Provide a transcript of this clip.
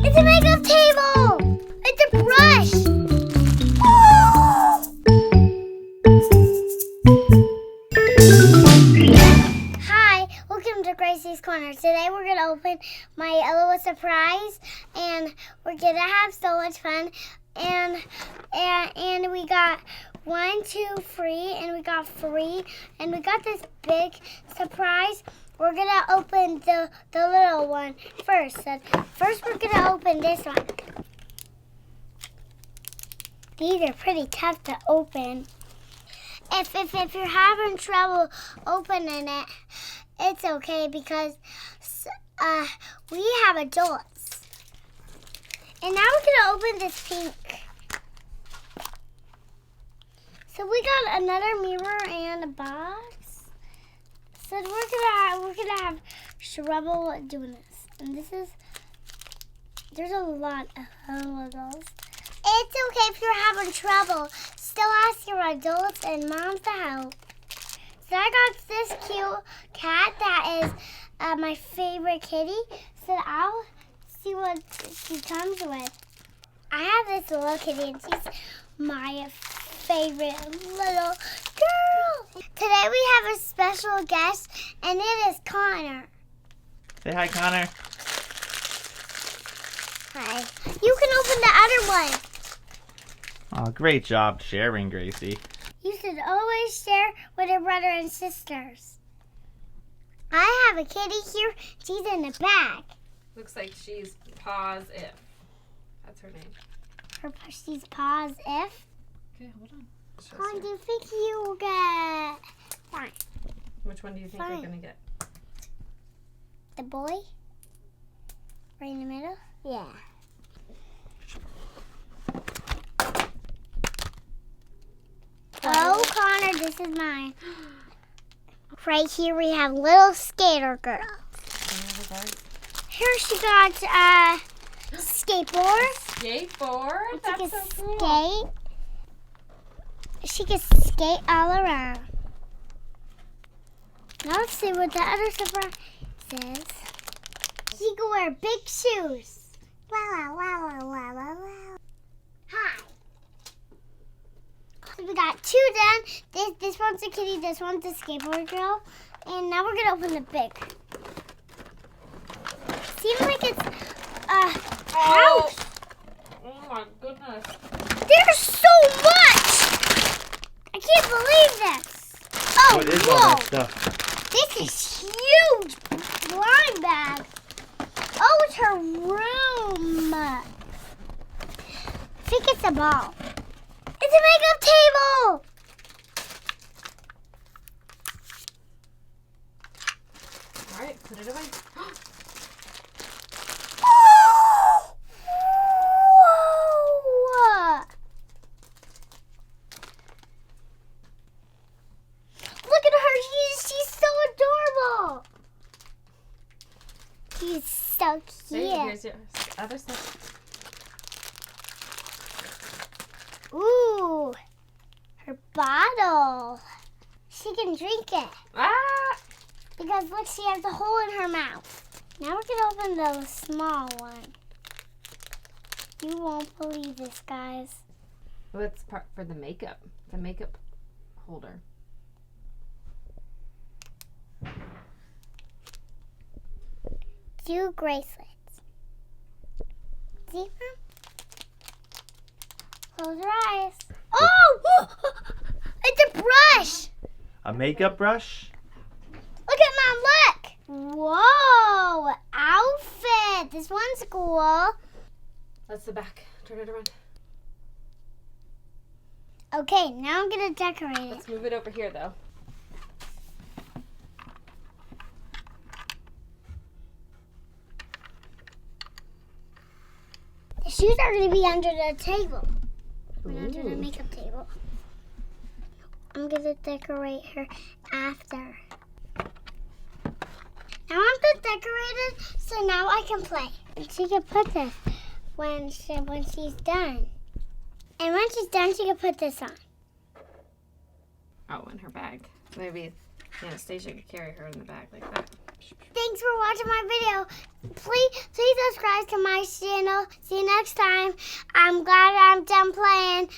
It's a makeup table! It's a brush! Hi, welcome to Gracie's Corner. Today we're going to open my LOL surprise, and we're going to have so much fun. And we got 1, 2, 3, and we got 3, and we got this big surprise. We're going to open the little one first. So first we're going to open this one. These are pretty tough to open. If you're having trouble opening it, it's okay because we have adults. And now we're going to open this pink. So we got another mirror and a box. So we're gonna have trouble doing this. And there's a lot of those. It's okay if you're having trouble. Still ask your adults and moms to help. So I got this cute cat that is my favorite kitty. So I'll see what she comes with. I have this little kitty and she's my favorite little girl. Today we have a special guest and it is Connor. Say hi, Connor. Hi. You can open the other one. Oh, great job sharing, Gracie. You should always share with your brother and sisters. I have a kitty here. She's in the bag. Looks like she's Pause If. That's her name. She's Pause If. Okay, hold on. How do you think you will get? Fine. Which one do you think you're going to get? The boy? Right in the middle? Yeah. Oh, Connor, this is mine. Right here we have little skater girl. Here she got a skateboard. Skateboard? That's She so can cool. skate. She can skate all around. Now let's see what the other surprise is. She can wear big shoes. Wow, wow, wow, wow, wow, wow. Hi. So we got 2 done. This one's a kitty, this one's a skateboard girl. And now we're gonna open the big. Seems like it's a house. Oh my goodness. There's so much! I can't believe this. Oh, What is all whoa. that stuff? This is huge blind bag. Oh, it's her room. I think it's a ball. It's a makeup table. All right, put it away. Whoa. Look at her. She's so adorable. She's so cute. Here's your other stuff. Ooh, her bottle. She can drink it. Ah! Because look, she has a hole in her mouth. Now we're going to open the small one. You won't believe this, guys. Well, it's part for the makeup holder. Two bracelets. See, Mom? Close your eyes. Oh! It's a brush! A makeup brush? Look at Mom, look! Whoa! Outfit! This one's cool. That's the back. Turn it around. Okay, now I'm gonna decorate it. Let's move it over here, though. The shoes are gonna be under the table. Under the Ooh. makeup table. I'm gonna decorate her after. Now I'm done decorated, so now I can play. And she can put this when she's done. And when she's done, she can put this on. Oh, in her bag. So maybe Anastasia could carry her in the bag like that. Thanks for watching my video. Please subscribe to my channel. See you next time. I'm glad I'm done playing.